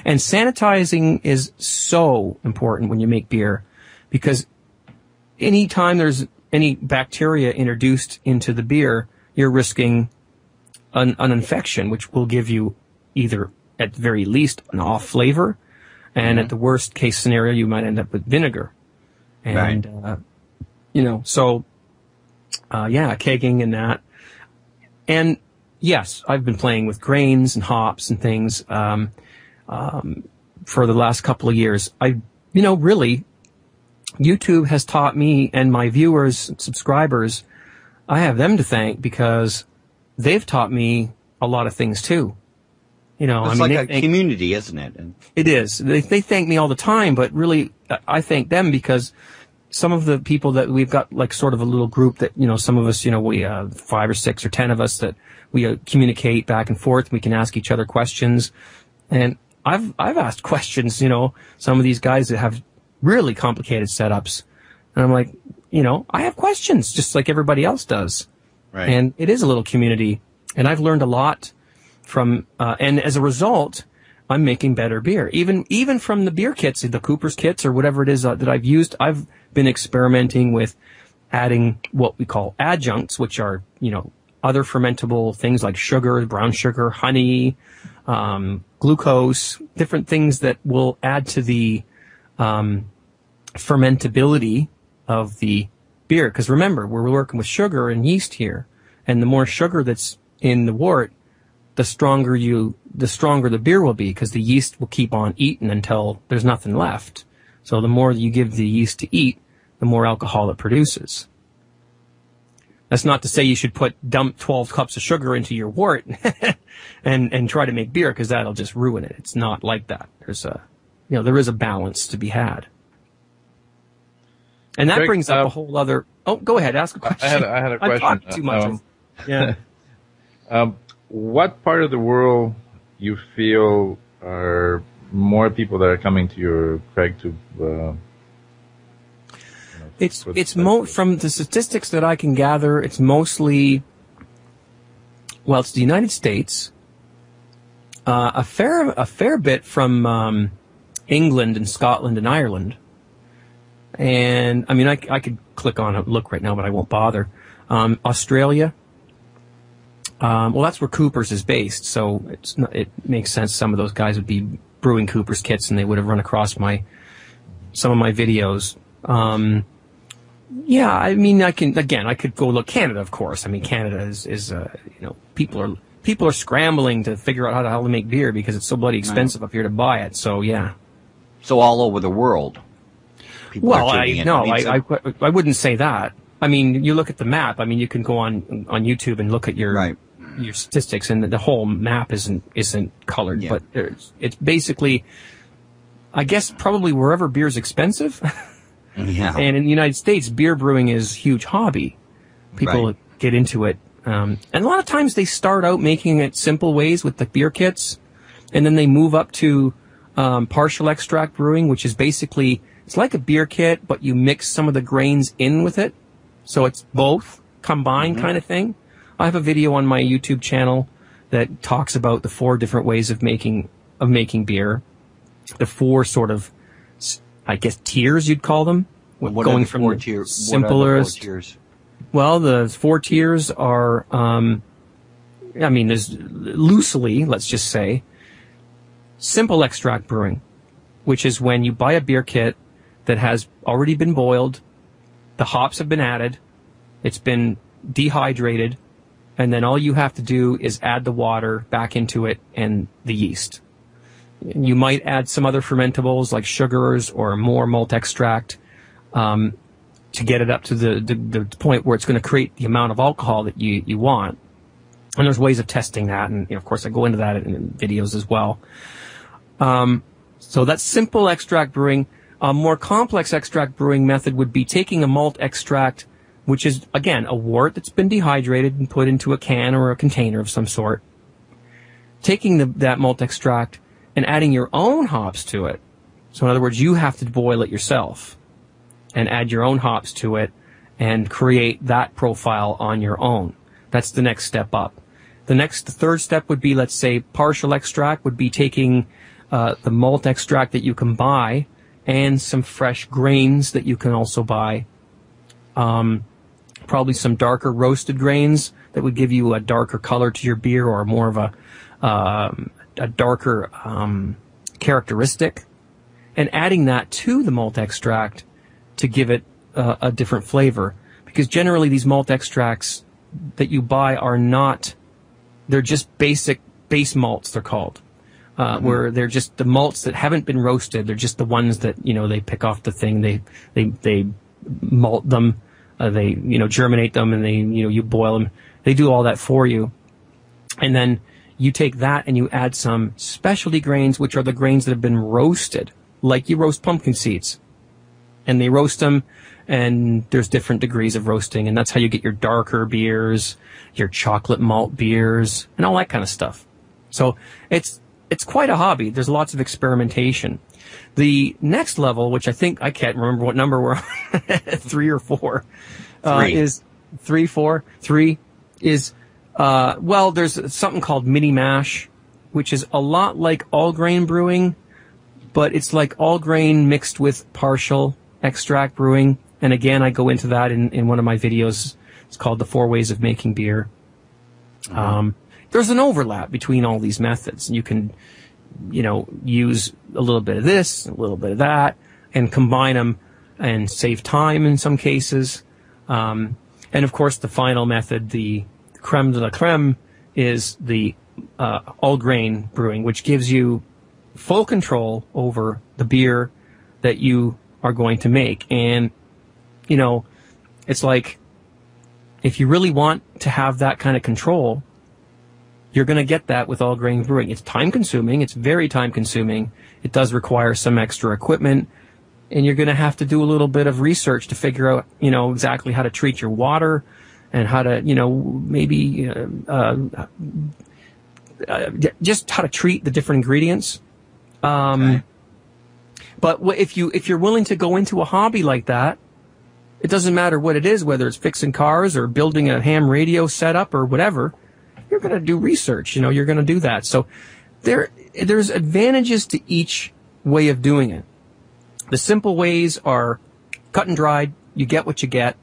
And sanitizing is so important when you make beer, because anytime there's any bacteria introduced into the beer, you're risking an infection, which will give you either, at the very least, an off flavor, and at the worst case scenario, you might end up with vinegar. And, kegging and that. And yes, I've been playing with grains and hops and things, for the last couple of years. Really, YouTube has taught me and my viewers and subscribers, I have them to thank, because they've taught me a lot of things too. It's like a community, isn't it? It is. They thank me all the time, but really, I thank them because some of the people that we've got, like sort of a little group that, some of us, we 5 or 6 or 10 of us that we communicate back and forth. We can ask each other questions. And I've asked questions, some of these guys that have really complicated setups. And I'm like, I have questions just like everybody else does. Right. And it is a little community. And I've learned a lot from, and as a result, I'm making better beer. Even from the beer kits, the Cooper's kits or whatever it is that I've used, I've been experimenting with adding what we call adjuncts, which are, other fermentable things like sugar, brown sugar, honey, glucose, different things that will add to the fermentability of the beer. Because remember, we're working with sugar and yeast here. And the more sugar that's in the wort, the stronger the beer will be, because the yeast will keep on eating until there's nothing left. So the more you give the yeast to eat, the more alcohol it produces. That's not to say you should dump 12 cups of sugar into your wort and try to make beer, because that'll just ruin it. It's not like that. There is a balance to be had. And that Craig, brings up a whole other... Oh, go ahead, ask a question. I had a question. I'm talking too much. Yeah. What part of the world you feel are more people that are coming to your CraigTube? From the statistics that I can gather, it's mostly, it's the United States, a fair bit from England and Scotland and Ireland, and I could click on it, look right now, but I won't bother. Australia. That's where Cooper's is based, so it makes sense some of those guys would be brewing Cooper's kits, and they would have run across some of my videos. I could go look Canada, of course. Canada is people are scrambling to figure out how to make beer because it's so bloody expensive up here to buy it. So yeah. So all over the world. I wouldn't say that. You look at the map. You can go on YouTube and look at your statistics, and the whole map isn't colored, but it's basically, I guess, probably wherever beer's expensive. Yeah. And in the United States, beer brewing is a huge hobby. People get into it, and a lot of times they start out making it simple ways with the beer kits, and then they move up to partial extract brewing, which is basically, it's like a beer kit, but you mix some of the grains in with it. So it's both combined kind of thing. I have a video on my YouTube channel that talks about the 4 different ways of making beer. The 4 sort of, I guess, tiers you'd call them. Going from the simplest. Well, the 4 tiers are, there's loosely, let's just say, simple extract brewing, which is when you buy a beer kit that has already been boiled. The hops have been added, it's been dehydrated, and then all you have to do is add the water back into it and the yeast. You might add some other fermentables like sugars or more malt extract to get it up to the point where it's going to create the amount of alcohol that you want. And there's ways of testing that, and of course I go into that in videos as well. So that's simple extract brewing. A more complex extract brewing method would be taking a malt extract, which is, again, a wort that's been dehydrated and put into a can or a container of some sort. Taking that malt extract and adding your own hops to it. So in other words, you have to boil it yourself and add your own hops to it and create that profile on your own. That's the next step up. The third step would be, let's say, partial extract would be taking the malt extract that you can buy, and some fresh grains that you can also buy. Probably some darker roasted grains that would give you a darker color to your beer, or more of a darker characteristic, and adding that to the malt extract to give it a different flavor. Because generally these malt extracts that you buy are not, they're just basic base malts, they're called. Where they're just the malts that haven't been roasted. They're just the ones that, they pick off the thing, they malt them, they, germinate them, and they, you boil them. They do all that for you. And then you take that and you add some specialty grains, which are the grains that have been roasted, like you roast pumpkin seeds. And they roast them, and there's different degrees of roasting, and that's how you get your darker beers, your chocolate malt beers, and all that kind of stuff. So it's quite a hobby. There's lots of experimentation. The next level, which I can't remember what number we're on, 3 or 4, is 3, 4, 3 is, there's something called mini mash, which is a lot like all grain brewing, but it's like all grain mixed with partial extract brewing. And again, I go into that in one of my videos. It's called The 4 Ways of Making Beer. There's an overlap between all these methods. You can, use a little bit of this, a little bit of that, and combine them and save time in some cases. And of course, the final method, the creme de la creme, is the all grain brewing, which gives you full control over the beer that you are going to make. And, it's like, if you really want to have that kind of control, you're going to get that with all grain brewing. It's time consuming. It's very time consuming. It does require some extra equipment, and you're going to have to do a little bit of research to figure out, exactly how to treat your water, and how to, maybe just how to treat the different ingredients. Okay. But if you're willing to go into a hobby like that, it doesn't matter what it is, whether it's fixing cars or building a ham radio setup or whatever. You're going to do research. You're going to do that. So there's advantages to each way of doing it. The simple ways are cut and dried. You get what you get.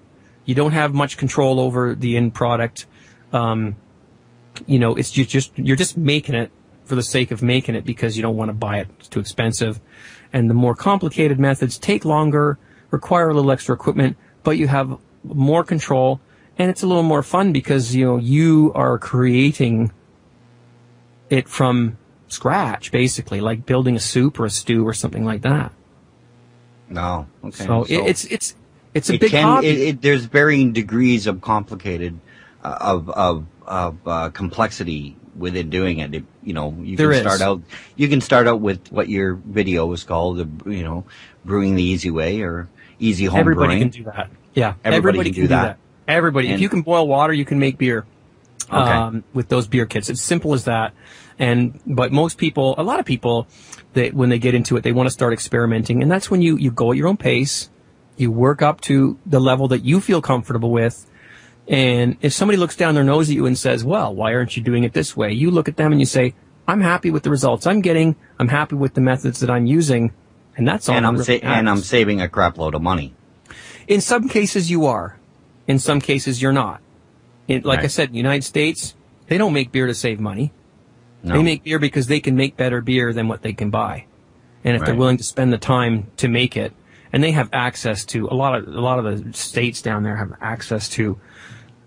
You don't have much control over the end product. It's you're just making it for the sake of making it because you don't want to buy it. It's too expensive. And the more complicated methods take longer, require a little extra equipment, but you have more control, and it's a little more fun because, you are creating it from scratch, basically, like building a soup or a stew or something like that. No, okay. So it's a big hobby. There's varying degrees of complicated, of complexity within doing it. You can start out with what your video was called, brewing the easy way or easy home brewing. Everybody can do that. Yeah, everybody can do that. Everybody, if you can boil water, you can make beer. With those beer kits, it's simple as that. But a lot of people, when they get into it, they want to start experimenting, and that's when you go at your own pace. You work up to the level that you feel comfortable with. And if somebody looks down their nose at you and says, well, why aren't you doing it this way? You look at them and you say, I'm happy with the results I'm getting. I'm happy with the methods that I'm using. And that's all. And I'm saving a crap load of money. In some cases you are. In some cases you're not. I said, in the United States, they don't make beer to save money. No. They make beer because they can make better beer than what they can buy. And if they're willing to spend the time to make it, and they have access to a lot of the states down there have access to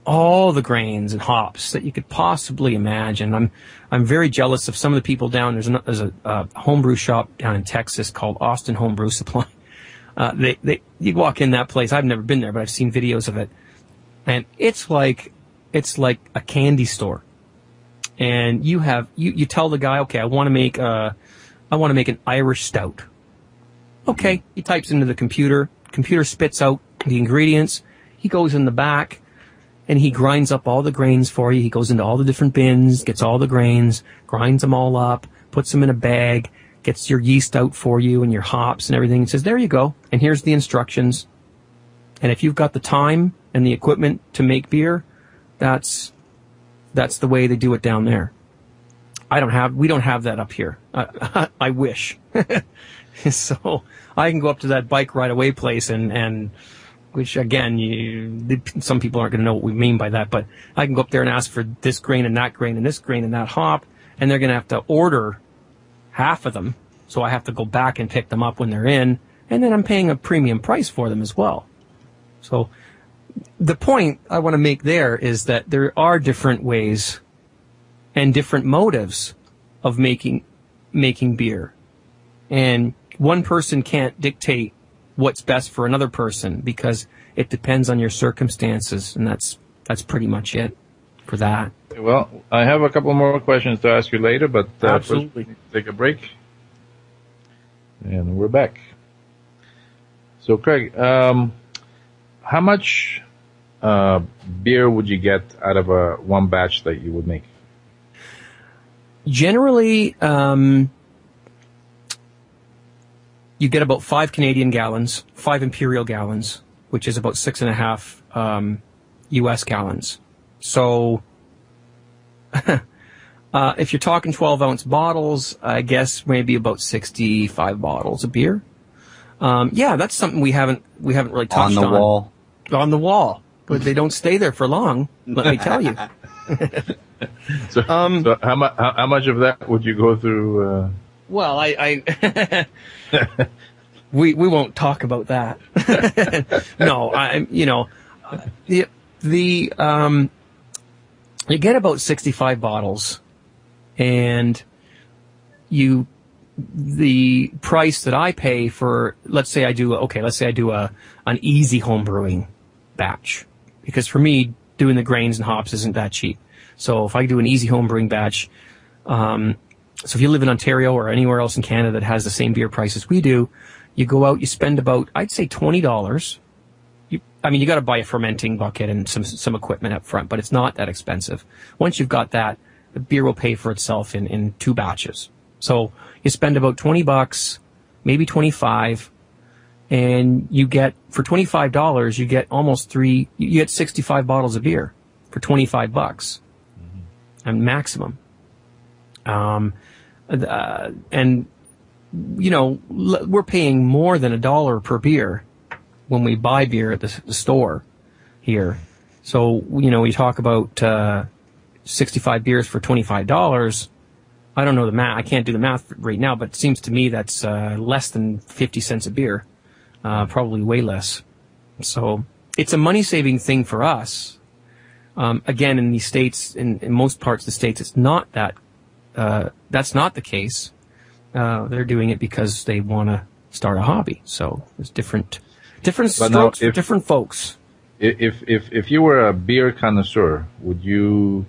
all the grains and hops that you could possibly imagine. I'm very jealous of some of the people down. There's a homebrew shop down in Texas called Austin Homebrew Supply. You walk in that place. I've never been there, but I've seen videos of it, and it's like a candy store. And you tell the guy, okay, I want to make an Irish stout. Okay, he types into the computer. Computer spits out the ingredients. He goes in the back, and he grinds up all the grains for you. He goes into all the different bins, gets all the grains, grinds them all up, puts them in a bag, gets your yeast out for you and your hops and everything. He says, there you go, and here's the instructions. And if you've got the time and the equipment to make beer, that's the way they do it down there. We don't have that up here. I wish. So I can go up to that bike ride away place and which again, some people aren't going to know what we mean by that, but I can go up there and ask for this grain and that grain and this grain and that hop, and they're going to have to order half of them. So I have to go back and pick them up when they're in, and then I'm paying a premium price for them as well. So the point I want to make there is that there are different ways and different motives of making beer. And one person can't dictate what's best for another person because it depends on your circumstances, and that's pretty much it for that. Well, I have a couple more questions to ask you later, but Absolutely. First take a break. And we're back. So, Craig, how much beer would you get out of one batch that you would make? Generally, you get about 5 Canadian gallons, 5 imperial gallons, which is about 6.5 U.S. gallons. So, if you're talking 12-ounce bottles, I guess maybe about 65 bottles of beer. Yeah, that's something we haven't really touched on. On the wall. On the wall, but they don't stay there for long. Let me tell you. So how much of that would you go through? Well, we won't talk about that. No, you get about 65 bottles, and the price that I pay for, let's say I do an easy home brewing batch, because for me doing the grains and hops isn't that cheap. So if I do an easy home brewing batch, so if you live in Ontario or anywhere else in Canada that has the same beer price as we do, you go out, you spend about, I'd say $20. You got to buy a fermenting bucket and some equipment up front, but it's not that expensive. Once you've got that, the beer will pay for itself in 2 batches. So you spend about $20, maybe 25, and you get, for $25, you get you get 65 bottles of beer for $25 bucks. And maximum. And we're paying more than $1 per beer when we buy beer at the store here. So, you talk about 65 beers for $25. I don't know the math. I can't do the math right now, but it seems to me that's less than 50 cents a beer, probably way less. So it's a money-saving thing for us. Again, in the States, in most parts of the States, it's not that. That's not the case. They're doing it because they want to start a hobby. So there's different strokes for different folks. If you were a beer connoisseur, would you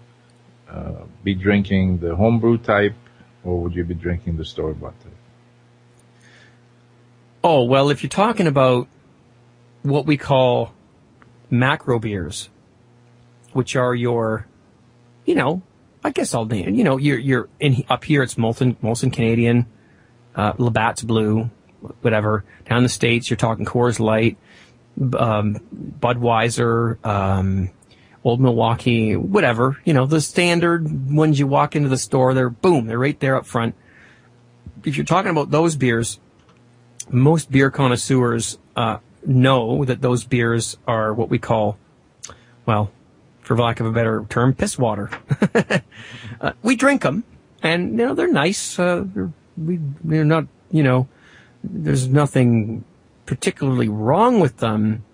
be drinking the homebrew type, or would you be drinking the store-bought type? Oh, well, if you're talking about what we call macro beers, which are your, I guess I'll name, you're in up here. It's Molson Canadian, Labatt's Blue, whatever. Down in the States, you're talking Coors Light, Budweiser, Old Milwaukee, whatever. The standard ones you walk into the store, they're right there up front. If you're talking about those beers, most beer connoisseurs know that those beers are what we call, well, for lack of a better term, piss water. We drink them, and they're nice. They're not, there's nothing particularly wrong with them,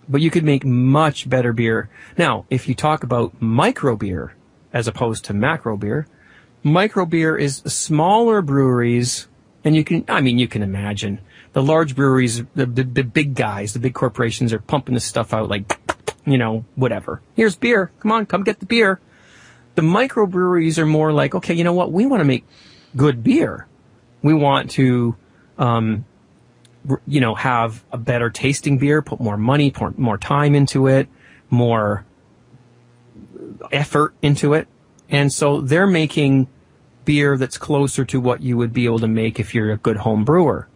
but you could make much better beer. Now, if you talk about micro beer as opposed to macro beer, micro beer is smaller breweries, and you can imagine the large breweries, the big guys, the big corporations are pumping this stuff out like, whatever. Here's beer. Come get the beer. The microbreweries are more like, okay, you know what? We want to make good beer. We want to, have a better tasting beer, put more money, more time into it, more effort into it. And so they're making beer that's closer to what you would be able to make if you're a good home brewer.